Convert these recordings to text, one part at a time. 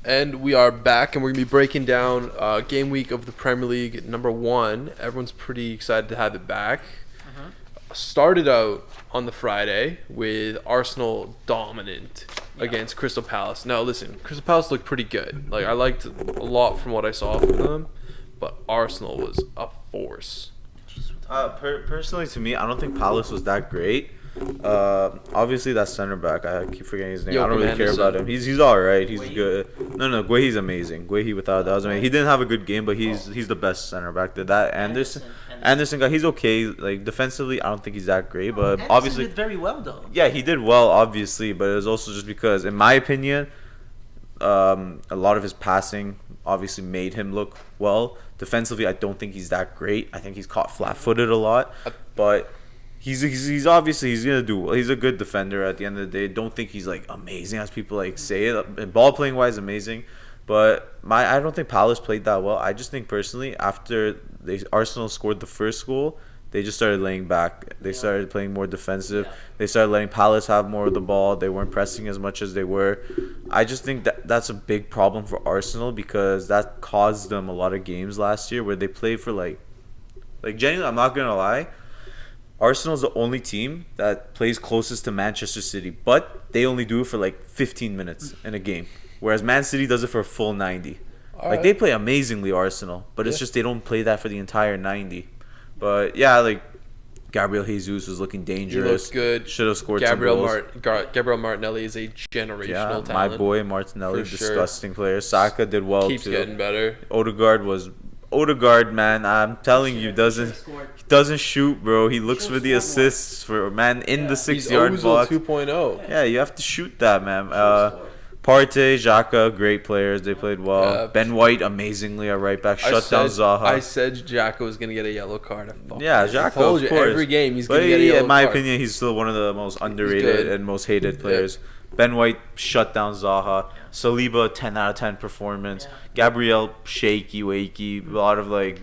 And we are back, and we're going to be breaking down game week of the Premier League number 1. Everyone's pretty excited to have it back. Started out on the Friday with Arsenal dominant against Crystal Palace. Now, listen, Crystal Palace looked pretty good. Like, I liked a lot from what I saw from them, but Arsenal was a force. Personally, to me, I don't think Palace was that great. Obviously that center back, I keep forgetting his name. I don't really care about him. He's all right. He's good. No, Guehi's amazing. Guehi without that was amazing. He didn't have a good game, but he's the best center back. That Anderson guy, he's okay. Like defensively, I don't think he's that great, but Anderson obviously did very well though. Yeah, he did well, obviously, but it was also just because, in my opinion, a lot of his passing obviously made him look well. Defensively, I don't think he's that great. I think he's caught flat-footed a lot, but. He's obviously he's gonna do well. He's a good defender at the end of the day. Don't think he's like amazing as people like say it. Ball playing wise, amazing, but I don't think Palace played that well. I just think personally after Arsenal scored the first goal, they just started laying back. They started playing more defensive. They started letting Palace have more of the ball. They weren't pressing as much as they were. I just think that's a big problem for Arsenal because that caused them a lot of games last year where they played for like genuinely. I'm not gonna lie. Arsenal's the only team that plays closest to Manchester City, but they only do it for like 15 minutes in a game, whereas Man City does it for a full 90. They play amazingly, Arsenal, but it's just they don't play that for the entire 90. But yeah, like Gabriel Jesus was looking dangerous. He looked good. Should have scored some goals. Gabriel Martinelli is a generational talent. My boy Martinelli, disgusting player. Saka did well Keeps too. Getting better. Odegaard, man, I'm telling you, doesn't shoot, bro. He looks for the assists for man in the 6-yard box. 2.0. Yeah, you have to shoot that, man. Partey, Xhaka, great players. They played well. Ben White, amazingly a right back, shut down Zaha. I said Xhaka was gonna get a yellow card. Xhaka, I told of course. Every game he's gonna get a yellow card. In my opinion, he's still one of the most underrated and most hated players. Ben White shut down Zaha. Saliba, 10 out of 10 performance. Gabriel, shaky, wakey. A lot of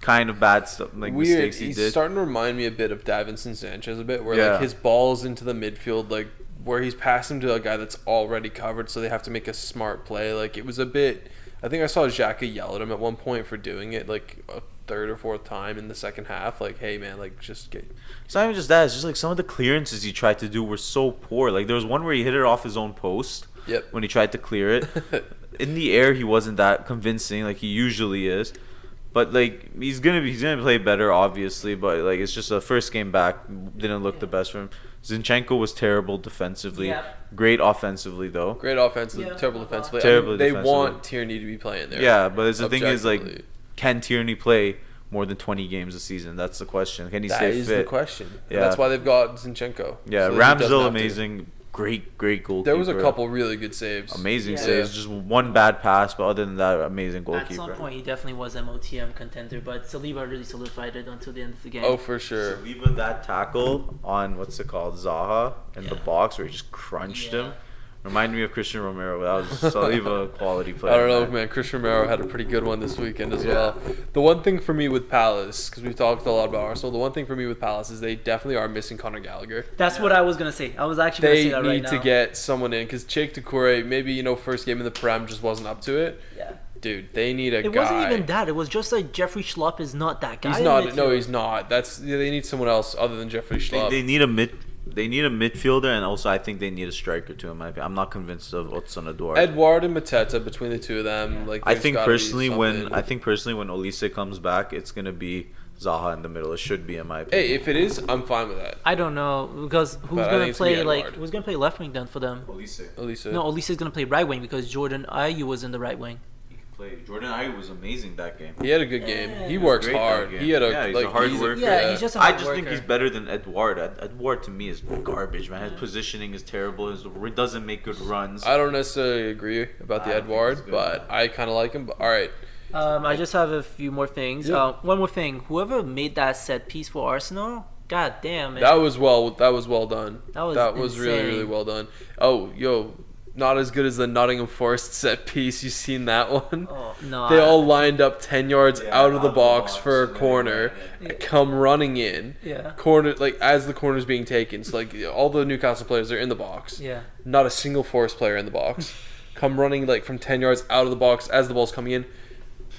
kind of bad stuff, mistakes he did. He's starting to remind me a bit of Davinson Sanchez a bit, where his ball's into the midfield, where he's passing to a guy that's already covered, so they have to make a smart play. It was a bit. I think I saw Xhaka yell at him at one point for doing it a third or fourth time in the second half. Hey man, just get. It's not even just that. It's just some of the clearances he tried to do were so poor. There was one where he hit it off his own post. Yep. When he tried to clear it, in the air he wasn't that convincing he usually is. But he's gonna play better, obviously. But it's just a first game back, didn't look the best for him. Zinchenko was terrible defensively. Great offensively though. Great offensively, terrible defensively. They want Tierney to be playing there. Yeah, but the thing is can Tierney play more than 20 games a season? That's the question. Can he stay fit? That is the question. Yeah. That's why they've got Zinchenko. Yeah, so Ramsdale amazing. Great goalkeeper. There was a couple really good saves. Amazing saves. Just one bad pass, but other than that, amazing goalkeeper. At some point, he definitely was MOTM contender, but Saliba really solidified it until the end of the game. Oh, for sure. Saliba, that tackle on, Zaha in the box where he just crunched him. Reminded me of Christian Romero. That was Saliba quality player. I don't know, man. Christian Romero had a pretty good one this weekend as well. The one thing for me with Palace, because we've talked a lot about Arsenal, the one thing for me with Palace is they definitely are missing Conor Gallagher. That's what I was going to say. I was actually going to say that right now. They need to get someone in, because Cheikh Doucouré, maybe, first game in the Prem just wasn't up to it. Yeah. Dude, they need a guy. It wasn't even that. It was just Jeffrey Schlupp is not that guy. He's not. No, he's not. They need someone else other than Jeffrey Schlupp. They need a midfielder, and also I think they need a striker too. I'm not convinced of Odsonne Edouard. Edouard and Mateta, between the two of them, I think personally when Olise comes back, it's gonna be Zaha in the middle. It should be, in my opinion. Hey, if it is, I'm fine with that. I don't know because who's gonna play who's gonna play left wing then for them? Olise. No, Olise's gonna play right wing because Jordan Ayew was in the right wing. Jordan Ayew was amazing that game. He had a good game. He works hard. He had he's a hard worker. Yeah, he's just a hard worker. I just think he's better than Edouard. Edouard to me is garbage, man. His positioning is terrible. He doesn't make good runs. I don't necessarily agree about the Edouard, but I kind of like him. But all right. I just have a few more things. Yep. One more thing. Whoever made that set piece for Arsenal, god damn it. That was well done. That was really, really well done. Oh, not as good as the Nottingham Forest set piece. You seen that one? Oh, no. They all lined up 10 yards out of the box for a corner, come running in. Yeah. Corner, as the corner's being taken. So, all the Newcastle players are in the box. Yeah. Not a single Forest player in the box. come running like from 10 yards out of the box as the ball's coming in.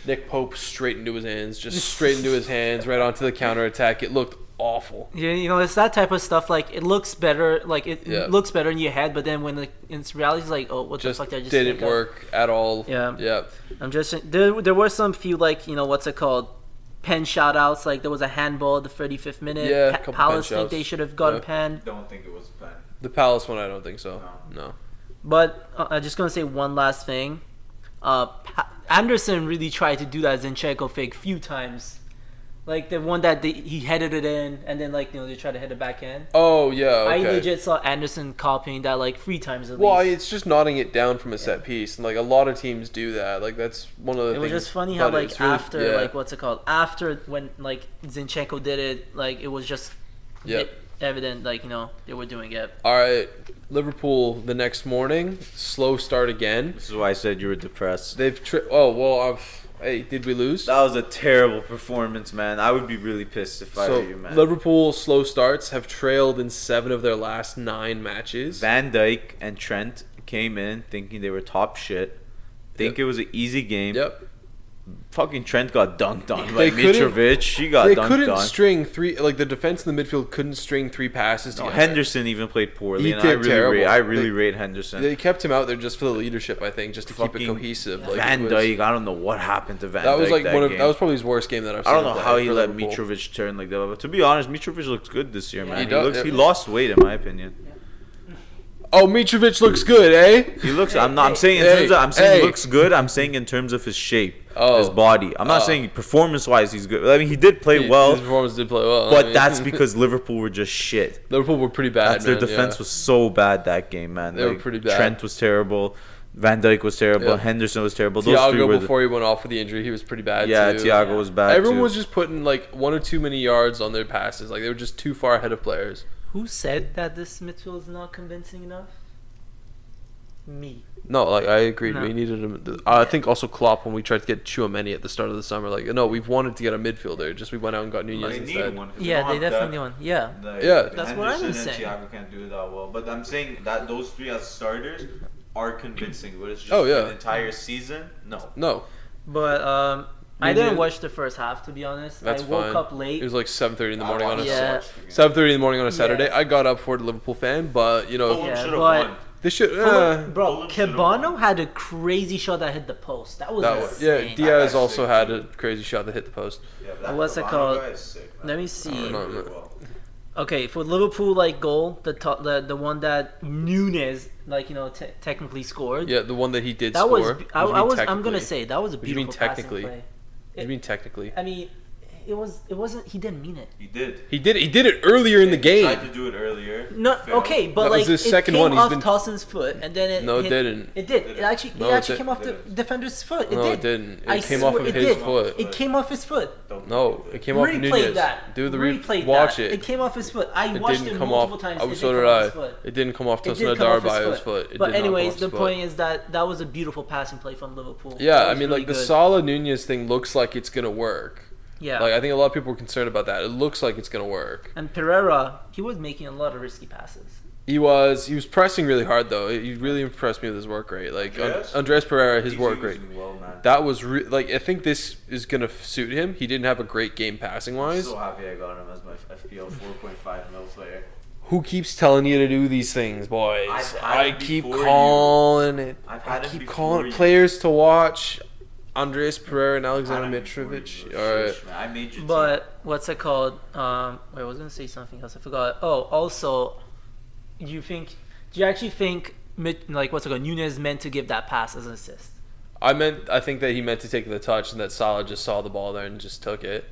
Nick Pope straight into his hands, just straight into his hands, right onto the counter attack. It looked awful. Yeah, it's that type of stuff. Like it looks better, looks better in your head, but then when in reality, it's like, oh, what the fuck did I just didn't work at all. Yeah. I'm just there were some few what's it called, pen shout outs. Like there was a handball at the 35th minute. Yeah, Palace think they should have gotten pen. Don't think it was a pen. The Palace one, I don't think so. No. But I'm just gonna say one last thing. Anderson really tried to do that Zinchenko fake few times. Like the one that he headed it in, and then they tried to hit it back in. Oh yeah, okay. I legit saw Anderson copying that 3 times at least. Well, it's just nodding it down from a set piece, and a lot of teams do that. That's one of the things. It was just funny how after what's it called? After when Zinchenko did it, it was just evident they were doing it. All right, Liverpool the next morning, slow start again. This is why I said you were depressed. Hey, did we lose? That was a terrible performance, man. I would be really pissed if I were you, man. Liverpool slow starts have trailed in 7 of their last 9 matches. Van Dijk and Trent came in thinking they were top shit. It was an easy game. Yep. Fucking Trent got dunked on by Mitrovic. She got dunked on. They couldn't string 3. The defense in the midfield couldn't string 3 passes together. Henderson even played poorly. He did terrible. I really rate Henderson. They kept him out there just for the leadership, I think, just to keep it cohesive. Van Dijk, I don't know what happened to Van Dijk. That was that was probably his worst game that I've seen. I don't know how he let Mitrovic turn like that. But to be honest, Mitrovic looks good this year, man. He lost weight, in my opinion. Oh, Mitrovic looks good, eh? He looks. I'm saying he looks good. I'm saying in terms of his shape, his body. I'm not saying performance-wise he's good. I mean, he did play well. His performance did play well. But that's because Liverpool were just shit. Liverpool were pretty bad. Their defense was so bad that game, man. They were pretty bad. Trent was terrible. Van Dijk was terrible. Yeah. Henderson was terrible. Thiago, before he went off with the injury, he was pretty bad too. Thiago was bad. Everyone was just putting 1 or 2 many yards on their passes. They were just too far ahead of players. Who said that this midfield is not convincing enough? Me. No, I agreed. No. We needed him. I think also Klopp, when we tried to get Tchouaméni at the start of the summer, no, we've wanted to get a midfielder. Just we went out and got Nunez instead. Yeah, they definitely need one. Yeah. That's what I'm saying. Thiago can't do it that well, but I'm saying that those 3 as starters are convincing. But it's just an entire season. No. But I didn't watch the first half, to be honest. That's I woke up late. It was 7:30 in the morning on a 7:30 in the morning on a Saturday. I got up for it, a Liverpool fan, but won. They should. Bro, Cabano had a crazy shot that hit the post. That was insane. Yeah, Diaz also had a crazy shot that hit the post. Yeah, what's it called? Let me see. Okay, for Liverpool goal, the one that Nunez technically scored. Yeah, the one that he did score. I'm gonna say that was a beautiful passing play. What do you mean technically? I mean, it wasn't. He didn't mean it. He did. He did it earlier in the game. He tried to do it earlier. No, okay, but that was his second came one. off Towson's foot, and then it. No, it didn't. It did. It actually came off the defender's foot. It didn't. It came off of his foot. It came off his foot. No, it came off Nunez. Do the replay. Watch it. It came off his foot. I watched it multiple times. So did I. It didn't come off Tosin Adarabioyo's foot. But anyways, the point is that was a beautiful passing play from Liverpool. Yeah, I mean, the Salah Nunez thing looks like it's gonna work. Yeah. I think a lot of people were concerned about that. It looks like it's going to work. And Pereira, he was making a lot of risky passes. He was pressing really hard, though. He really impressed me with his work rate. Andres Pereira, his work rate. Well, man. That was I think this is going to suit him. He didn't have a great game passing-wise. I'm so happy I got him as my FPL 4.5 mil player. Who keeps telling you to do these things, boys? I keep calling it. I keep calling players to watch. Andres Pereira and Alexander Mitrovic. All right. I made your but what's it called? Wait, I was gonna say something else. I forgot. Oh, also, do you actually think what's it called? Nunez meant to give that pass as an assist? I think that he meant to take the touch and that Salah just saw the ball there and just took it.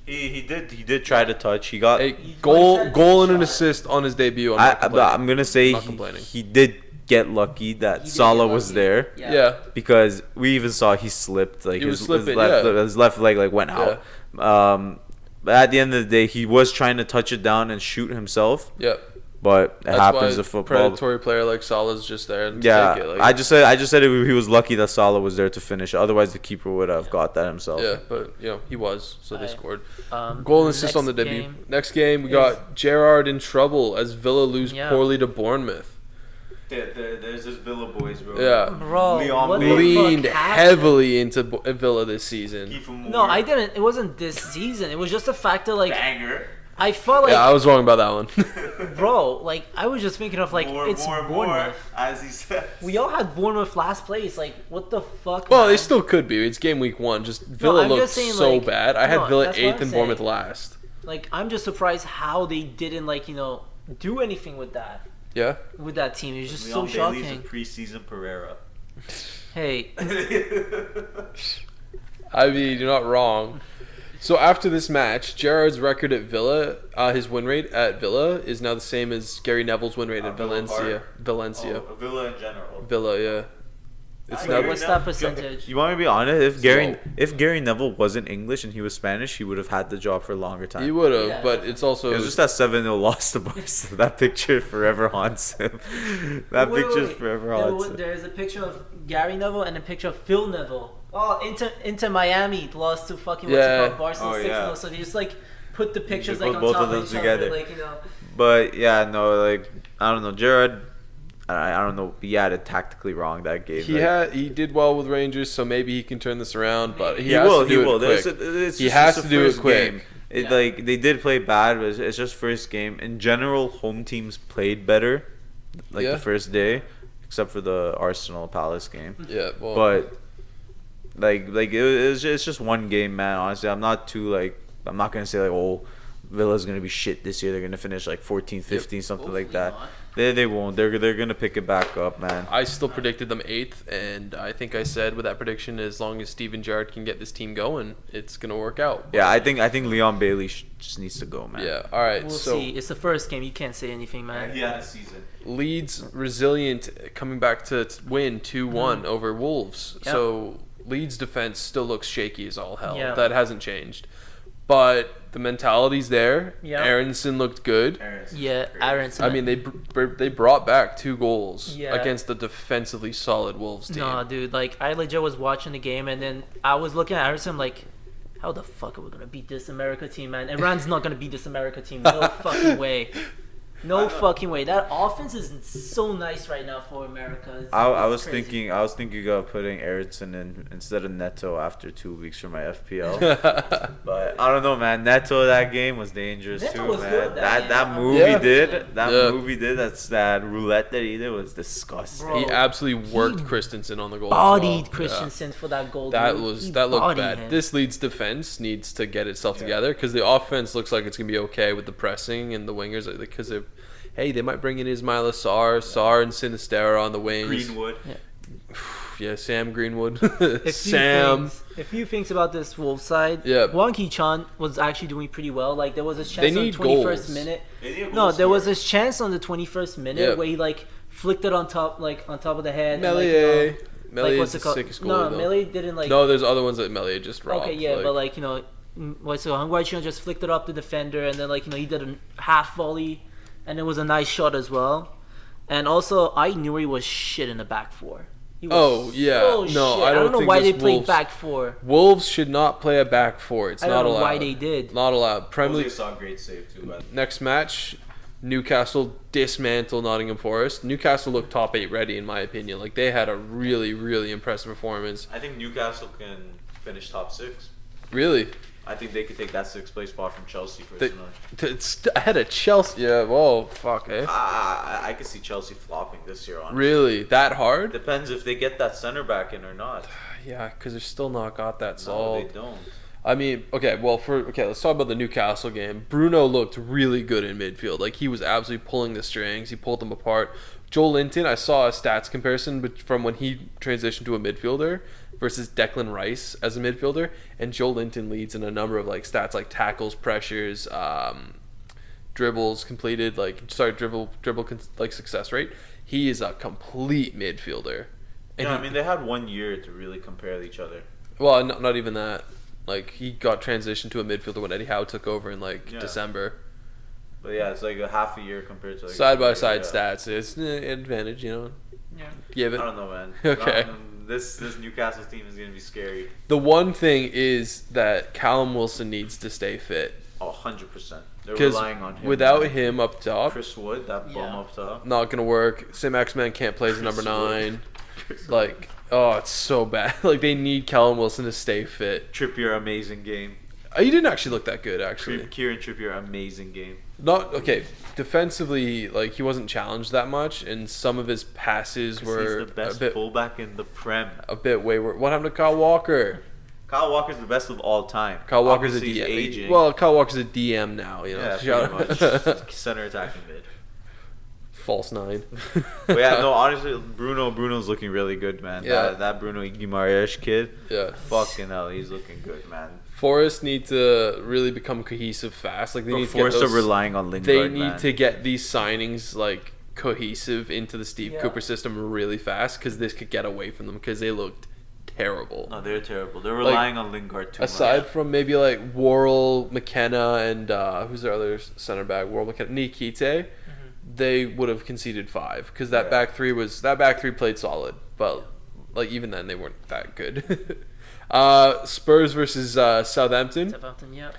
He did try to touch. He got a goal and an assist on his debut. I'm gonna say he did get lucky that Salah was there. Yeah. Because we even saw he slipped. His left leg went out. But at the end of the day, he was trying to touch it down and shoot himself. Yep. But it happens to football. Predatory player like Salah's just there and take it. I just said he was lucky that Salah was there to finish. Otherwise, the keeper would have got that himself. Yeah, but he was, so they scored. Goal and assist on the debut. Next game, we got Gerrard in trouble as Villa lose poorly to Bournemouth. There's this Villa boys, bro. Yeah. Bro, Leon what the Bailey. Leaned fuck happened? heavily into Villa this season. Kiefer Moore. No, I didn't. It wasn't this season. It was just the fact that like Banger. I felt like, Yeah, I was wrong about that one. bro, like I was just thinking of like it's Bournemouth. More, as he said. We all had Bournemouth last place. Like what the fuck? Well, man? they still could be. It's game week 1. Just Villa I'm looked just saying, so like- bad. I had no, Villa that's what 8th I'm and Bournemouth saying. last. Like I'm just surprised how they didn't like do anything with that Yeah. team. It was just Leon so Bailey's shocking. a preseason Pereira. Hey, I mean, you're not wrong. So after this match, Gerrard's record at Villa, his win rate at Villa is now the same as Gary Neville's win rate at Villa Valencia. Park. Valencia. Oh, Villa in general. Villa, yeah. It's I now agree. what's that percentage? You want me to be honest? Slow. If Gary Neville wasn't English and he was Spanish, he would have had the job for a longer time. he would have, Yeah. but it's also It was just that 7-0 loss to Barca. That picture forever haunts him. That Wait, picture wait. forever haunts him. There's a picture of Gary Neville and a picture of Phil Neville. Oh, into Miami lost to fucking what's Yeah. it called, Barcelona Oh, 6-0. yeah. So they just like put the pictures They like put on both top of them each together. other, like But yeah, no, like I don't know, Gerrard. I don't know. He had it tactically wrong that game. he did well with Rangers, so maybe he can turn this around. But he He has will. to He do will. it quick. It's He just has the to do it first quick. game. It, Yeah. Like they did play bad, but it's just first game. In general, home teams played better, like Yeah. the first day, except for the Arsenal Palace game. Yeah, well, But it's just one game, man. Honestly, I'm not gonna say like, oh, Villa's gonna be shit this year. They're gonna finish like 14, 15, something like that. Hopefully They won't. They're gonna pick it back up, man. I still predicted them 8th, and I think I said with that prediction, as long as Steven Gerrard can get this team going, it's gonna work out. Yeah, I think Leon Bailey just needs to go, man. Yeah. All right. We'll so see. It's the first game. You can't say anything, man. He had a season. Leeds resilient, coming back to win 2-1 over Wolves. Yep. So Leeds defense still looks shaky as all hell. Yeah. That hasn't changed, but the mentality's there. Yeah. Aronson looked good. Yeah, Aronson. I mean, they brought back 2 goals Yeah. against the defensively solid Wolves team. No, dude. Like I legit was watching the game, and then I was looking at Aronson like, how the fuck are we gonna beat this America team, man? Iran's not gonna beat this America team. No fucking way. No fucking way. That offense is so nice right now for America. I was crazy. thinking of putting Aronson in instead of Neto after 2 weeks for my FPL. But I don't know, man. Neto that game was dangerous Neto too, was man. good that That game. move Yeah. he did, Yeah. that roulette that he did was disgusting. Bro. He absolutely worked Christensen on the goal. as Bodied well. Christensen for that goal. That dude. was He that looked bodied bad. him. This Leeds defense needs to get itself together because the offense looks like it's gonna be okay with the pressing and the wingers because they might bring in Ismail Sarr and Sinistera on the wings. Greenwood. Yeah, Sam Greenwood. A Sam. few things about this Wolves side. Yeah. Wang Ki-chan was actually doing pretty well. Like there was a They chance on the need 21st goals. minute. They need a No, goal there was scorer. this chance on the 21st minute Yeah. where he like flicked it on top of the head. Mellier. And, Mellier what's is it the called? sickest goalie, No, though. Mellier didn't like. No, there's other ones that Mellier just robbed. Okay, yeah, but like what's it called? Hwang Hoi-chan just flicked it up the defender, and then he did a half volley, and it was a nice shot as well. And also, I knew he was shit in the back four. He was Oh, yeah. so No, shit. I don't know think why this they played Wolves- back four. Wolves should not play a back four. It's I not don't know allowed. why they did. Not allowed. Premier League. saw a great save too. But Next match, Newcastle dismantle Nottingham Forest. Newcastle looked top 8 ready in my opinion. Like they had a really, really impressive performance. I think Newcastle can finish top 6. Really, I think they could take that 6th place spot from Chelsea They- personally. it's ahead of Chelsea. Yeah, whoa, fuck, eh? I could see Chelsea flopping this year on. Really, that hard? Depends if they get that center back in or not. Yeah, because they're still not got that No, solved. they don't. I mean, let's talk about the Newcastle game. Bruno looked really good in midfield. Like he was absolutely pulling the strings. He pulled them apart. Joel Linton, I saw a stats comparison from when he transitioned to a midfielder versus Declan Rice as a midfielder, and Joel Linton leads in a number of stats like tackles, pressures, dribbles completed, dribble success rate. He is a complete midfielder. And Yeah, I he- mean they had 1 year to really compare each other. well, not even that. Like he got transitioned to a midfielder when Eddie Howe took over in Yeah. December. But yeah, it's like a half a year compared to Side by side yeah. stats, it's an advantage, Yeah. Give I it. don't know, man. Okay. This Newcastle team is gonna be scary. The one thing is that Callum Wilson needs to stay fit. Oh, 100%. They're Because relying on him. without man. him up top, Chris Wood, that bum Yeah. up top. not gonna work. Sim X-Man can't play as a number Chris Wood. 9. Like, oh, it's so bad. Like, they need Callum Wilson to stay fit. Trippier, amazing game. He didn't actually look that good, actually. Kieran Trippier, amazing game. Not okay. Defensively, like he wasn't challenged that much, and some of his passes 'Cause were he's the best fullback in the Prem. a bit wayward. What happened to Kyle Walker? Kyle Walker's the best of all time. Kyle Walker's Obviously, a he's DM. aging. Well, Kyle Walker's a DM now. You know, yeah, Shout pretty out- much. Center attacking mid. false 9. But yeah, no, honestly, Bruno's looking really good, man. Yeah. That Bruno Guimaraes kid, Yeah. fucking hell, he's looking good, man. Forest need to really become cohesive fast. Like they But need to get Forrest are those, relying on Lingard, They need man. to get these signings like cohesive into the Steve Yeah. Cooper system really fast because this could get away from them because they looked terrible. No, they're terrible. They're relying on Lingard too Aside much. from maybe like Worrell, McKenna, and who's their other center back? Worrell, McKenna, Nikite, they would have conceded 5 because that Yeah. back three played solid, but like even then they weren't that good. Spurs versus Southampton. Southampton, yeah.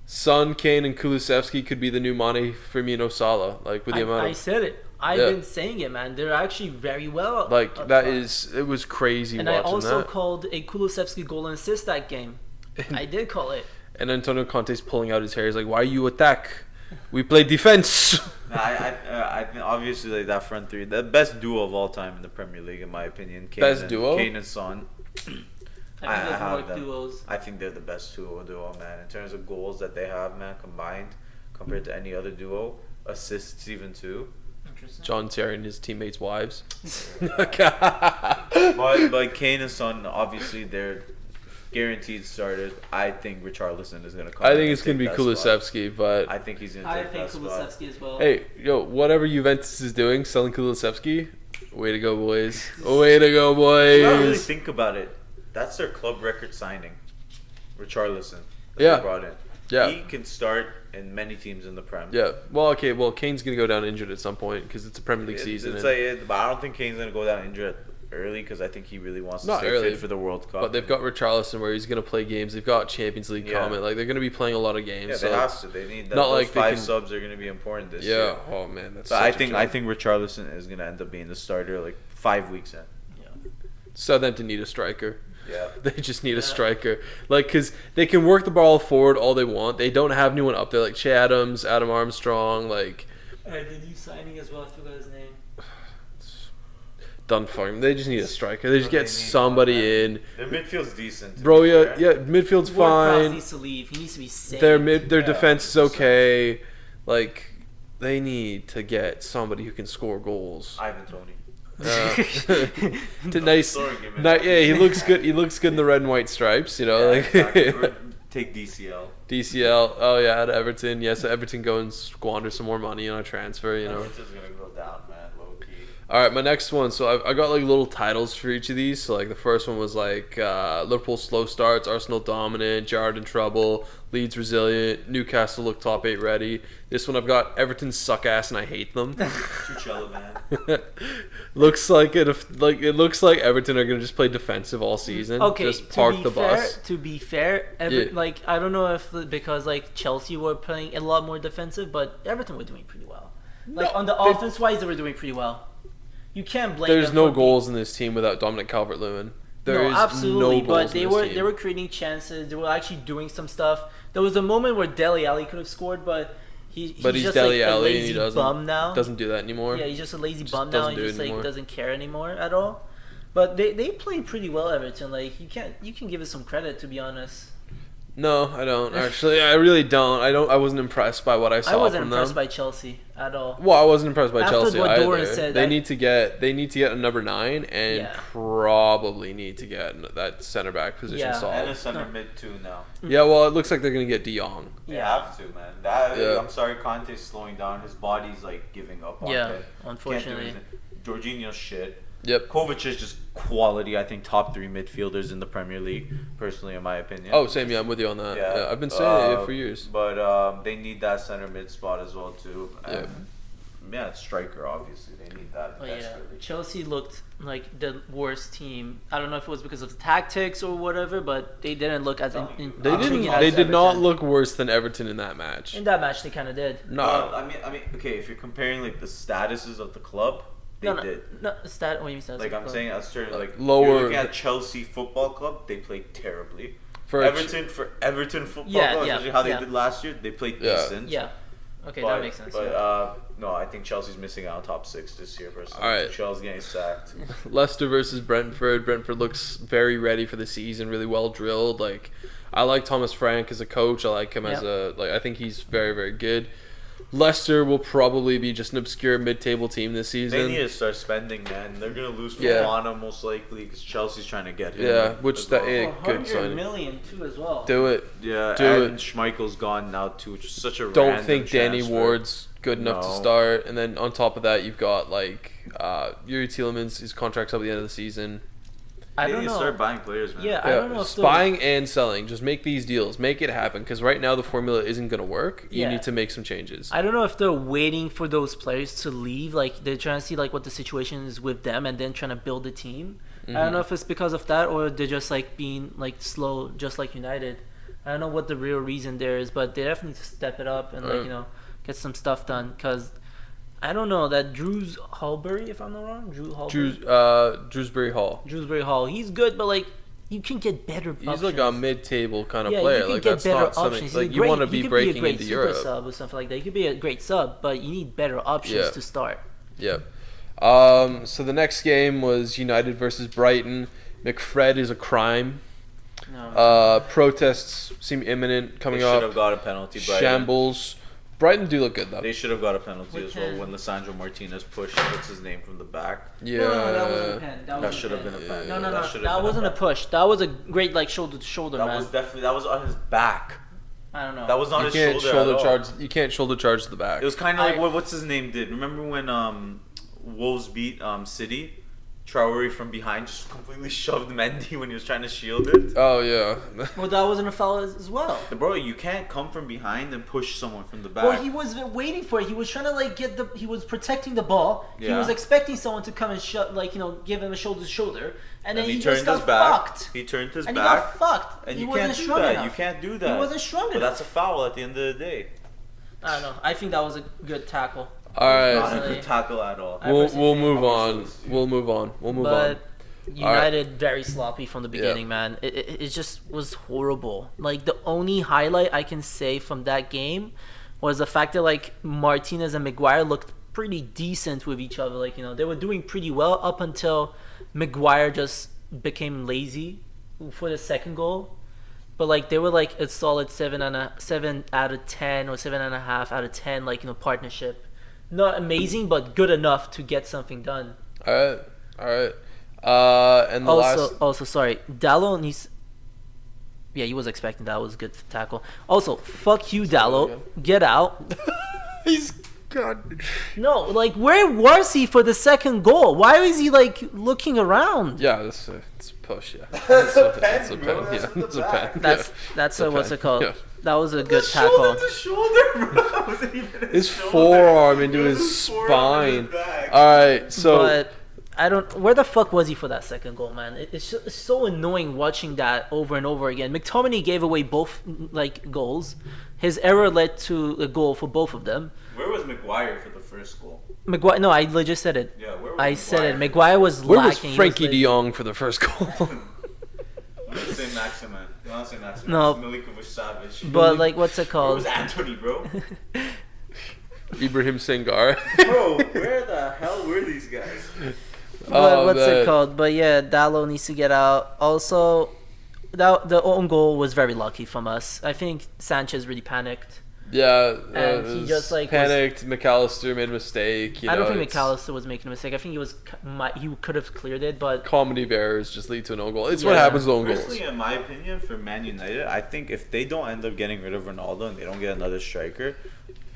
Son, Kane, and Kulusevski could be the new Mane, Firmino, Salah. Like with the amount I of said it. I've Yeah. been saying it, man. They're actually very well. like up that front. is it was crazy And I watching also that. called a Kulusevski goal and assist that game. I did call it. And Antonio Conte's pulling out his hair. He's like, "Why you attack? We play defense." Nah, I think obviously like that front three, the best duo of all time in the Premier League, in my opinion. Best duo? Kane and Son. I think there's more have them. duos. I think they're the best duo, man. In terms of goals that they have, man, combined compared to any other duo, assists even too. Interesting. John Terry and his teammates' wives. But Kane and Son, obviously, they're guaranteed starters. I think Richarlison is gonna come. I in think and it's gonna be take that spot. Kulusevski, but I think he's gonna I take think that spot. Kulusevski as well. hey, yo, whatever Juventus is doing, selling Kulusevski, way to go, boys! Way to go, If you really boys! think about it, that's their club record signing. Richarlison. That Yeah. They brought in. Yeah. He can start in many teams in the Prem. Yeah. Well, okay. Well, Kane's gonna go down injured at some point because it's a Premier League season. It's and- like but I don't think Kane's gonna go down injured early because I think he really wants to Not stay early, fit for the World Cup. but they've got Richarlison where he's gonna play games. They've got Champions League Yeah. coming. Like they're gonna be playing a lot of games. yeah, so they have to. They need that. not Those like they 5 can- subs are gonna be important this yeah. year. Oh man, that's. But such I a think job. Richarlison is gonna end up being the starter like 5 weeks in. Southampton need a striker. Yeah. They just need a Yeah. striker. Like, because they can work the ball forward all they want. They don't have anyone up there like Che Adams, Adam Armstrong, like The new signing as well. I forgot his name. done for him. They just need a striker. They just They get need somebody one, in. Their midfield's decent. to Bro, be yeah, fair. yeah, midfield's Ward-Prowse fine. needs to leave. He needs to be saved. Their Yeah, defense is 100%. okay. Like, they need to get somebody who can score goals. Ivan Toney. Nice, Sorry, give me yeah, that. he looks good. He looks good in the red and white stripes. You know, Yeah, like exactly. Or take DCL. DCL. Oh yeah, at Everton. Yes, Everton go and squander some more money on a transfer. You know. Everton's gonna go down, man. Low key. All right, my next one. So I got like little titles for each of these. So like the first one was like Liverpool slow starts, Arsenal dominant, Gerrard in trouble, Leeds resilient, Newcastle look top 8 ready. This one I've got Everton suck ass and I hate them. Tuchel, man. looks like it looks like Everton are gonna just play defensive all season. Okay, just park to be the fair, bus. To be fair, Yeah. like I don't know if because like Chelsea were playing a lot more defensive, but Everton were doing pretty well. Like No, on the they- offense wise, they were doing pretty well. You can't blame. There's them no for goals in this team without Dominic Calvert-Lewin. There is no, absolutely, no but goals they in this were team. they were creating chances. They were actually doing some stuff. There was a moment where Dele Alli could have scored, but he's He's just Dele like a Alli and lazy he doesn't bum now. doesn't do that anymore. Yeah, he's just a lazy Just bum now. doesn't And do it just like anymore. doesn't care anymore at all. But they played pretty well, Everton. Like you can give it some credit, to be honest. No, I don't actually. I really don't. I wasn't impressed by what I saw I wasn't from impressed them. by Chelsea at all. Well, I wasn't impressed by After Chelsea what Doran either. said, they I- need to get a number 9 and Yeah. probably need to get that center back position Yeah. solved. And a center mid too now. Yeah, well, it looks like they're gonna get De Jong. They Yeah. have to, man. That Yeah. I'm sorry, Conte's slowing down. His body's like giving up on Yeah, it. unfortunately. Jorginho's shit. Yep. Kovac is just quality. I think top 3 midfielders in the Premier League, personally, in my opinion. Oh, same. Yeah, I'm with you on that. Yeah, I've been saying it for years. But they need that center mid spot as well too. Yeah. And Yeah, it's striker. Obviously, they need that Oh, yeah. desperately. Chelsea looked like the worst team. I don't know if it was because of the tactics or whatever, but they didn't look as They intriguing didn't. as They did not Everton. look worse than Everton in that match. In that match, they kind of did. No. I mean, okay. If you're comparing like the statuses of the club, they did. No, stat. What do you mean stats? Like I'm saying, as certain like Lower- You're looking at Chelsea Football Club, they played terribly. For Everton Football Yeah, Club, yeah, especially how they yeah. did last year, they played Yeah. decent. Yeah. Okay, But, that makes sense. But yeah. no, I think Chelsea's missing out on top 6 this year. Personally, All right. Chelsea's getting sacked. Leicester versus Brentford. Brentford looks very ready for the season, really well drilled. Like, I like Thomas Frank as a coach. I like him as a I think he's very, very good. Leicester will probably be just an obscure mid-table team this They season. need to start spending, man. They're gonna lose Yeah. Fofana most likely because Chelsea's trying to get him. Yeah, which as that well. ain't good 100 signing. million too as well. Do it. Yeah, Do and it. Schmeichel's gone now too, which is such a Don't random think Danny transfer. Ward's good enough to No. start. And then on top of that, you've got like Yuri Tielemans. His contract's up at the end of the season. I They don't need to know. start buying players, man. Yeah, I don't know if they'll- buying and selling. Just make these deals. Make it happen. Because right now the formula isn't going to work. You Yeah. need to make some changes. I don't know if they're waiting for those players to leave. Like they're trying to see like what the situation is with them, and then trying to build a team. I don't know if it's because of that or they're just like being like slow, just like United. I don't know what the real reason there is, but they definitely need to step it up and like get some stuff done. Cause I don't know that Drew's Hallberry, if I'm not wrong, Drew Hallberry. Drewsbury Hall. Drewsbury Hall. He's good, but like you can get better. He's options. like a mid-table kind of Yeah, player. you can Like get that's better not something options. like He's you want to he be could breaking be a great into super Europe. sub or something like that. He could be a great sub, but you need better options Yeah. to start. Yep. So the next game was United versus Brighton. McFred is a crime. No. Protests seem imminent They coming should have up. got a penalty. Brighton. Shambles. Brighton do look good though. They should have got a penalty Which as well is- when Lissandro Martinez pushed what's his name from the back. Yeah. No, that wasn't a pen. That should have been a pen. No, That should have that been wasn't a pen. push. That was a great like shoulder to shoulder, That man. was definitely on his back. I don't know. That was on You his can't shoulder. shoulder at all. charge. You can't shoulder charge the back. It was kind of like I- what's his name did. Remember when Wolves beat City? Traore from behind just completely shoved Mendy when he was trying to shield it. Oh yeah. Well, that wasn't a foul as well. Bro, you can't come from behind and push someone from the back. Well, he was waiting for it. He was trying to like get the. He was protecting the ball. He Yeah. was expecting someone to come and give him a shoulder to shoulder, and then and he turned just his got back. fucked. He turned his And he back. got fucked. And he you wasn't can't do strong that. enough. You can't do that. He wasn't strong But enough. that's a foul at the end of the day. I don't know. I think that was a good tackle. All right. Not a Personally- good tackle at all. I We'll personally think- move on. We'll move on. We'll move on. But United very sloppy from the beginning, Yeah. man. It just was horrible. Like the only highlight I can say from that game was the fact that like Martinez and Maguire looked pretty decent with each other. Like they were doing pretty well up until Maguire just became lazy for the second goal. But like they were like a solid 7 out of 10 or 7.5 out of 10 partnership. Not amazing, but good enough to get something done. All right. All right. And the Also, sorry, Dallo needs. Yeah, he was expecting that. Was a good tackle. Also, fuck you, Dallo. Get out. he's God. No, like where was he for the second goal? Why is he like looking around? Yeah, it's a push. Yeah. That's a pen, That's a bro. pen. That's Yeah, from the that's a back. pen. That's Yeah. a what's pen. it called? Yeah. That was a good Shoulder tackle. to shoulder, bro. It wasn't even His shoulder. forearm into It was his forearm in spine. his back. All right. So But I don't. Where the fuck was he for that second goal, man? It's so annoying watching that over and over again. McTominay gave away both goals. His error led to a goal for both of them. Where was Maguire for the first goal? Maguire. No, I legit said it. Yeah, where was I said it. Maguire? Maguire was where was lacking. He Frankie like- De Jong for the first goal? I'm gonna say Maximin. You want to say Maximin? No. It's Milinkovic-Savic. But like, what's it Where called? was Anthony, bro? Ibrahim Sengar. Bro, where the hell were these guys? Oh, What's man. it called? But yeah, Dallo needs to get out. Also, the own goal was very lucky from us. I think Sanchez really panicked. Yeah, And he just, like, panicked. McAllister made a mistake. I don't think it's- McAllister was making a mistake. I think he could have cleared it, but Comedy of errors just lead to an own goal. It's what Yeah. happens with own goals. Personally, in my opinion, for Man United, I think if they don't end up getting rid of Ronaldo and they don't get another striker,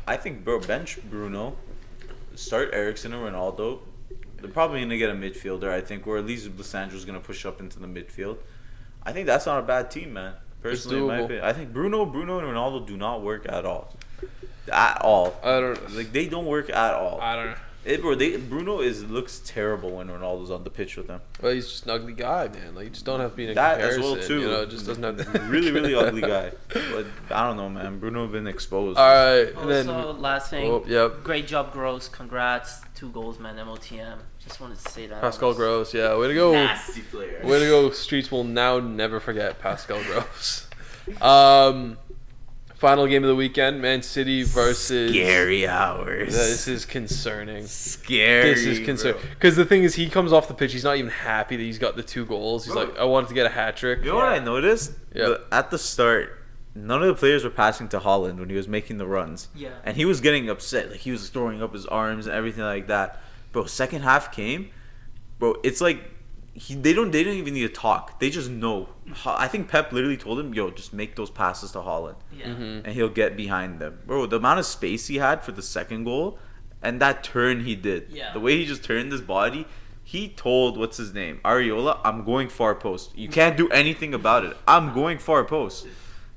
I think bench Bruno, start Eriksen and Ronaldo. They're probably gonna get a midfielder, I think, or at least Lissandro's gonna push up into the midfield. I think that's not a bad team, man. Personally, in my doable. opinion, I think Bruno and Ronaldo do not work at all. At all. I don't. Like they don't work at all. I don't know. Bruno looks terrible when Ronaldo's on the pitch with him. Well, he's just an ugly guy, man. Like, you just don't have to be in a That as comparison. well too. You know, it just doesn't have to. Really, really ugly guy. But I don't know, man. Bruno been exposed. All right, and Also, then last thing. oh, yep. Great job, Gross. Congrats. 2 goals, man. MOTM. Just wanted to say that. Pascal Gross, yeah, way to go. Nasty player. Way to go. Streets will now never forget Pascal Gross. Final game of the weekend: Man City versus. Scary hours. This is concerning. Scary. This is concerning because the thing is, he comes off the pitch. He's not even happy that he's got the 2 goals. He's Bro. like, I wanted to get a hat trick. You know what I noticed? Yeah. At the start, none of the players were passing to Holland when he was making the runs. Yeah. And he was getting upset. Like, he was throwing up his arms and everything like that. Bro, second half came. Bro, it's like they don't even need to talk. They just know. I think Pep literally told him, yo, just make those passes to Holland. Yeah. Mm-hmm. And he'll get behind them. Bro, the amount of space he had for the second goal and that turn he did. Yeah. The way he just turned his body. He told, what's his name? Ariola, I'm going far post. You can't do anything about it. I'm going far post.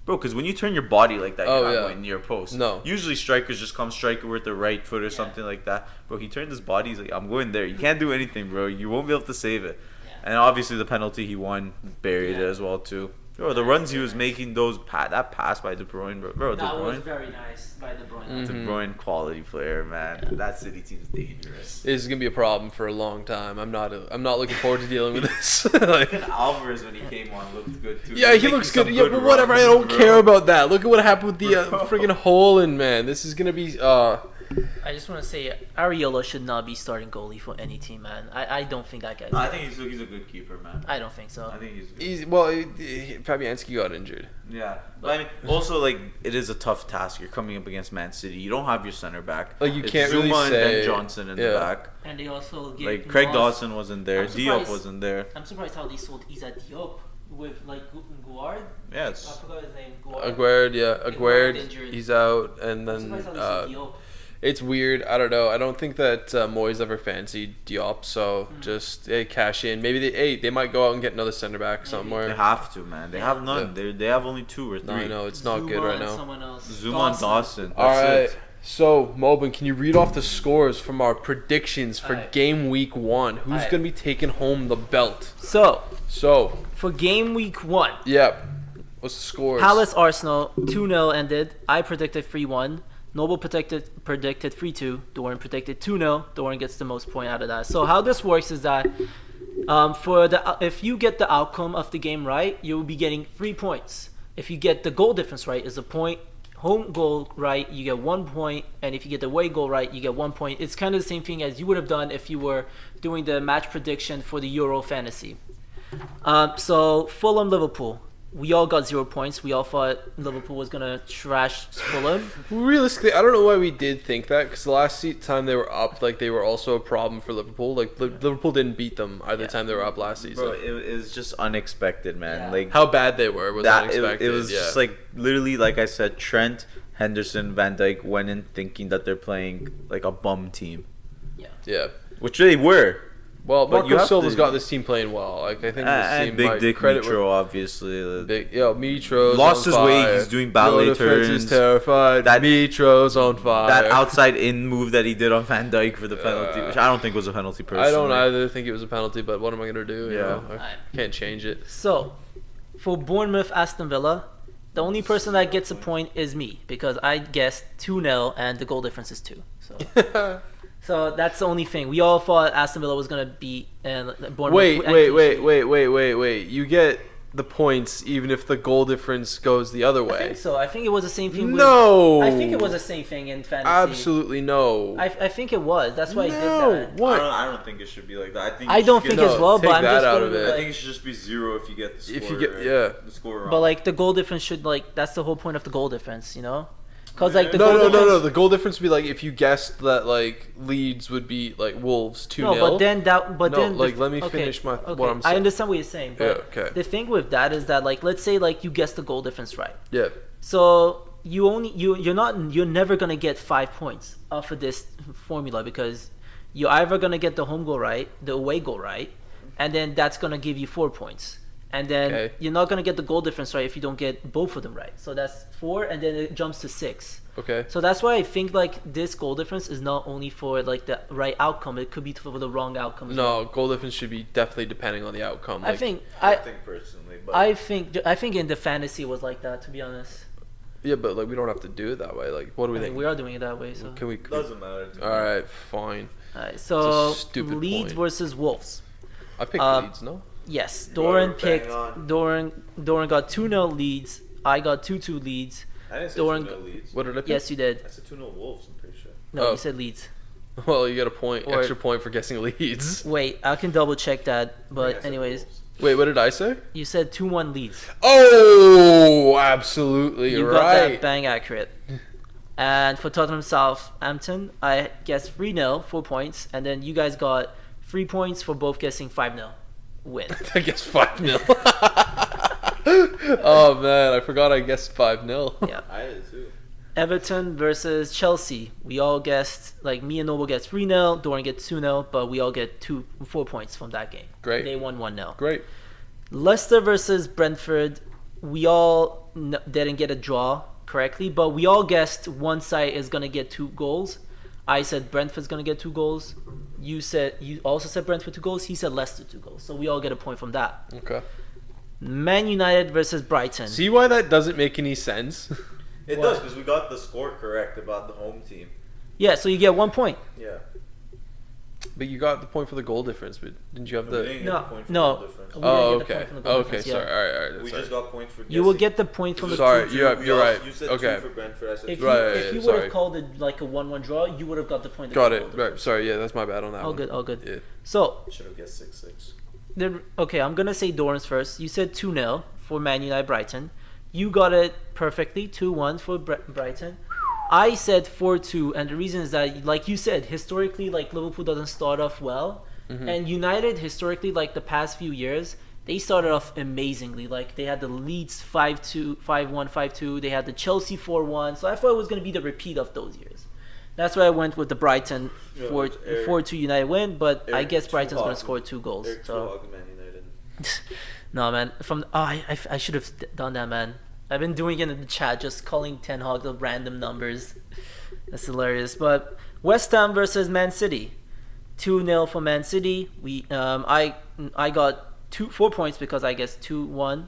Bro, because when you turn your body like that, you're not going near post. No. Usually strikers just come striker with their right foot or something like that. Bro, he turned his body. He's like, I'm going there. You can't do anything, bro. You won't be able to save it. Yeah. And obviously the penalty he won buried Yeah. it as well too. Bro, the runs he was making, that pass by De Bruyne, bro. De That was Bruyne, very nice by De Bruyne. Mm. De Bruyne, quality player, man. That City team's dangerous. This is gonna be a problem for a long time. I'm not looking forward to dealing with this. Like, Even Alvarez when he came on looked good too. yeah, he looks good. Yeah, but whatever. I don't care about that. Look at what happened with the friggin' Holland, man. This is gonna be. I just want to say, Ariola should not be starting goalie for any team, man. I don't think that guy's. No, I think he's a good keeper, man. I don't think so. I think he's good. Fabianski got injured. Yeah, but I mean, also like it is a tough task. You're coming up against Man City. You don't have your center back. Like, you It's can't Zuma really and say- Ben Johnson in yeah. the back. And they also get Like Craig lost- Dawson wasn't there. I'm Diop surprised- wasn't there. I'm surprised how they sold Isa Diop with like Guard. Yeah, I it's forgot his name. Aguerd, injured. he's out, and I'm then surprised how they sold Diop. it's weird. I don't know. I don't think that Moyes ever fancied Diop, so just cash in. Maybe they might go out and get another center back Maybe. They somewhere. have to, man. They have none. They have only 2 or 3. No, I know it's not Zuma good right and now. Someone else. Zuma and Dawson. All That's right. it. So, Mobin, can you read off the scores from our predictions for Alright. game week 1? Who's Alright. going to be taking home the belt? So So, for game week 1, yep. What's the scores? Palace Arsenal 2-0 ended. I predicted 3-1. Noble predicted 3-2. Doran predicted 2-0. Doran gets the most point out of that. So how this works is that if you get the outcome of the game right, you will be getting 3 points. If you get the goal difference right, is a point. Home goal right, you get 1 point, and if you get the away goal right, you get 1 point. It's kind of the same thing as you would have done if you were doing the match prediction for the Euro Fantasy. So Fulham Liverpool, we all got 0 points. We all thought Liverpool was gonna trash Fulham. Realistically, I don't know why we did think that, because the last time they were up, like, they were also a problem for Liverpool. Like, Liverpool didn't beat them either time they were up last season. Bro, it was just unexpected, man. Yeah. Like How bad they were was that, unexpected. it was yeah. just like literally, like I said, Trent, Henderson, Van Dijk went in thinking that they're playing like a bum team, yeah. which they were. Well, But you Marco have Silva's to- got this team playing well. Like, I think this And team Big might Dick credit Mitro, obviously. Mitro's Lost on his way, fire. he's doing ballet Your defense turns. is terrified. That- Mitro's on fire. That outside in move that he did on Van Dijk for the penalty, which I don't think was a penalty. Personally, I don't either think it was a penalty, but what am I gonna do? You Yeah. know, I Alright. can't change it. So for Bournemouth Aston Villa, the only person that gets a point is me because I guessed 2-0 and the goal difference is 2. So. So that's the only thing. We all thought Aston Villa was gonna beat Bournemouth. Wait, and wait, clean wait, sheet. wait. You get the points even if the goal difference goes the other I way. think so. I think it was the same thing. No. I think it was the same thing in fantasy. Absolutely no. I think it was. That's why I did No. that. What? I don't think it should be like that. I don't think No, as well, take but I'm that just out going of it. I think it should just be 0 if you get the score. If you get- right. yeah. the score wrong. But like the goal difference should that's the whole point of the goal difference, you know? Because like the No, goal no, difference. no. The goal difference would be like if you guessed that like Leeds would beat like Wolves 2-0. No, but then that. But No, then like, let me finish what I'm I saying. understand what you're saying. But Yeah, okay. The thing with that is that like let's say like you guess the goal difference right. Yeah. So you're never gonna get 5 points off of this formula because you're either gonna get the home goal right, the away goal right, and then that's gonna give you 4 points. And then Okay. you're not gonna get the goal difference right if you don't get both of them right. So that's 4, and then it jumps to 6. Okay. So that's why I think like this goal difference is not only for like the right outcome; it could be for the wrong outcome. as well. No, goal difference should be definitely depending on the outcome. I Like, think I I think personally, but I think in the fantasy it was like that, to be honest. Yeah, but like we don't have to do it that way. Like, what do we I mean, think? we are doing it that way. So Can we? doesn't matter. To me. All right, fine. alright, so stupid Leeds point. versus Wolves. I picked Um, Leeds. No. Yes, You Doran gotta bang picked on. Doran got 2-0 Leeds. I got 2-2 Leeds. I didn't say Doran- 2-0 Leeds. What did I pick? Yes, you did. I said 2-0 Wolves, I'm pretty sure. No, Oh. you said Leeds. Well, you got a point, Or- extra point for guessing Leeds. Wait, I can double check that. I think I But said anyways, Wolves. Wait, what did I say? you said 2-1 Leeds. Oh, absolutely You got that right. bang accurate. And for Tottenham Southampton, I guessed 3-0, 4 points, and then you guys got 3 points for both guessing 5-0 win. I guess 5-0. Oh man, I forgot I guessed 5-0. Yeah. I did too. Everton versus Chelsea. We all guessed, like me and Noble gets 3-0, Doran gets 2-0, but we all get 4 points from that game. Great. They won 1-0. Great. Leicester versus Brentford. We all didn't get a draw correctly, but we all guessed one side is gonna get 2 goals. I said Brentford's gonna get 2 goals. You also said Brentford 2 goals. He said Leicester 2 goals. So we all get a point from that. Okay. Man United versus Brighton. See why that doesn't make any sense? It What? does, because we got the score correct about the home team. Yeah, so you get 1 point. Yeah. But you got the point for the goal difference, but didn't you have We the? didn't get No, the point for no. goal difference. We Oh, didn't get the okay. point from the goal Okay, difference, yeah. sorry. All right. We Sorry. just got points for You will guessing. get the point from the Sorry, 2-2, you're we right. You said Okay. 2 for Brentford. I said If 2 you, Right, if you would sorry. have called it like a 1-1 draw, you would have got the point. Got goal it. difference. Right. Sorry. Yeah, that's my bad on that All one. good, all good. Yeah. So, Should have guessed 6-6. then, okay, I'm going to say Doran's first. You said 2-0 for Man United Brighton. You got it perfectly, 2-1 for Brighton. I said 4-2, and the reason is that, like you said, historically, like Liverpool doesn't start off well. And United, historically, like the past few years, they started off amazingly. Like they had the Leeds 5-2, 5-1, 5-2. They had the Chelsea 4-1. So I thought it was going to be the repeat of those years. That's why I went with the Brighton Yeah, 4-2 United win. But I Eric guess Brighton's going to Tuhag. score 2 goals. Eric So Tuhag, Man United. no, man. I should have done that, man. I've been doing it in the chat, just calling Ten Hag the random numbers. That's hilarious. But West Ham versus Man City, 2-0 for Man City. I got 4 points because I guess 2-1.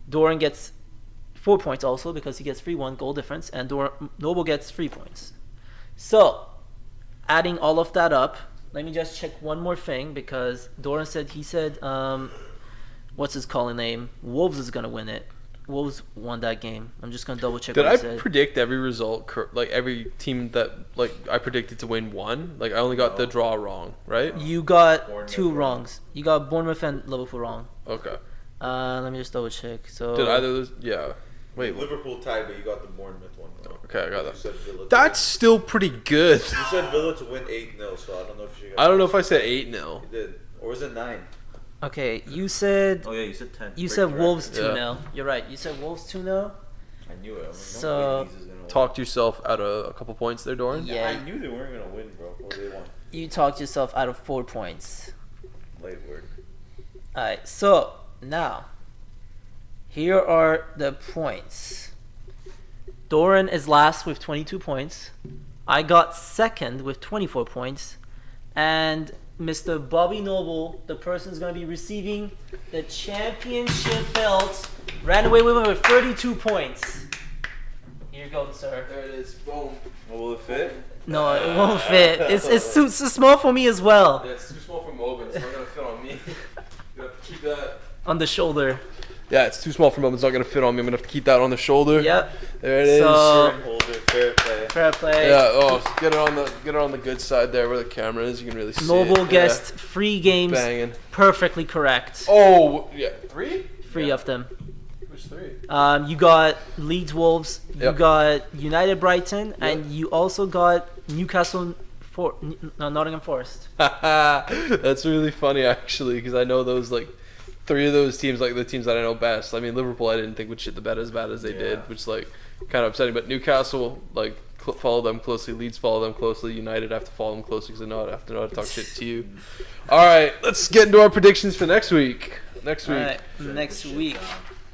Doran gets 4 points also because he gets 3-1 goal difference, and Noble gets 3 points. So, adding all of that up, let me just check one more thing because Doran said what's his calling name? Wolves is gonna win it. Wolves won that game. I'm just gonna double check Did what I he said. predict every result? Like every team that like I predicted to win won? Like I only got the No. draw wrong, right? You got Bournemouth 2 wrong. wrongs. You got Bournemouth and Liverpool wrong. Okay. Let me just double check. So Did either of those? Yeah. Wait. Liverpool tied, but you got the Bournemouth one wrong. Okay, I got You that. said Villa to That's still pretty good. win. You said Villa to win 8-0, so I don't know if you. I don't know if I said 8-0. You did, or was it 9? okay, you said Oh yeah, you said 10. you said Wolves Yeah. 2-0. You're right. You said Wolves 2-0. I knew it. I mean, So, nobody is gonna win. Talked yourself out of a couple points there, Doran. Yeah. I knew they weren't gonna win, bro. Or they won. You talked yourself out of 4 points. Late word. Alright, so now here are the points. Doran is last with 22 points. I got second with 24 points. And Mr. Bobby Noble, the person who's going to be receiving the championship belt, ran away with it with 32 points. Here you go, sir. There it is. Boom. Will it fit? No, it won't fit. It's too small for me as well. Yeah, it's too small for Mobin. It's not gonna fit on me. You have to keep that. On the shoulder. Yeah, it's too small for Mobin. It's not gonna fit on me. I'm gonna have to keep that on the shoulder. Yep. There it is. So- Holder, fair play. Fair play. Yeah. Oh, get it on the good side there where the camera is. You can really see Noble it. guessed 3 games Banging. perfectly correct. Oh yeah, 3. 3 of them. Which 3? You got Leeds Wolves, you Yep. got United Brighton, and you also got Nottingham Forest. That's really funny actually, because I know those like 3 of those teams, like the teams that I know best. I mean, Liverpool, I didn't think would shit the bed as bad as they did, Yeah. which is like kind of upsetting. But Newcastle, like follow them closely. Leeds follow them closely. United have to follow them closely because I have to know how to talk shit to you. All right, let's get into our predictions for next week. Next All week. right, next week.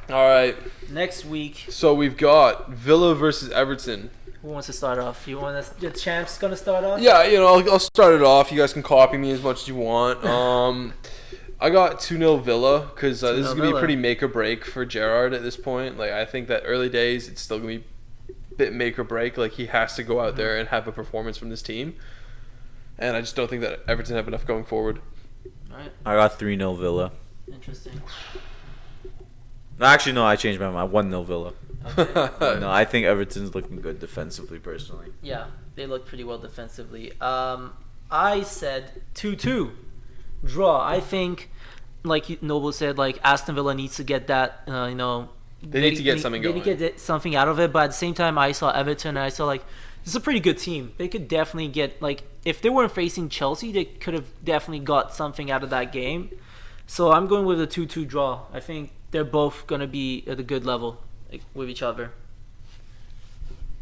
All right. Next week. So we've got Villa versus Everton. Who wants to start off? You want us? The champ's gonna start off. Yeah, I'll start it off. You guys can copy me as much as you want. I got 2-0 Villa because this is 2-0 gonna be Villa. pretty make or break for Gerrard at this point. Like I think that early days, it's still gonna be a bit make or break. Like he has to go out there and have a performance from this team, and I just don't think that Everton have enough going forward. All right. I got 3-0 Villa. Interesting. Actually, no, I changed my mind. 1-0 Villa. Okay. No, I think Everton's looking good defensively, personally. Yeah, they look pretty well defensively. I said 2-2 draw. I think, like Noble said, like Aston Villa needs to get that. They need to get something They going. need to get something out of it. But at the same time, I saw Everton and I saw like this is a pretty good team. They could definitely get like if they weren't facing Chelsea, they could have definitely got something out of that game. So I'm going with a 2-2 draw. I think they're both gonna be at a good level with each other.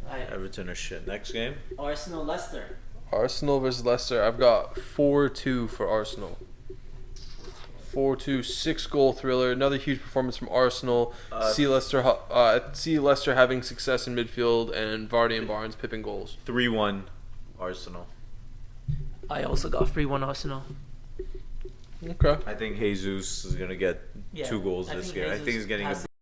Alright. Everton are shit. Next game? Arsenal Leicester. Arsenal versus Leicester. I've got 4-2 for Arsenal. 4-2, 6-goal thriller. Another huge performance from Arsenal. See Leicester having success in midfield and Vardy and Barnes pipping goals. 3-1 Arsenal. I also got 3-1 Arsenal. Okay. I think Jesus is going to get Yeah, 2 goals I this think game. I Jesus think he's getting a has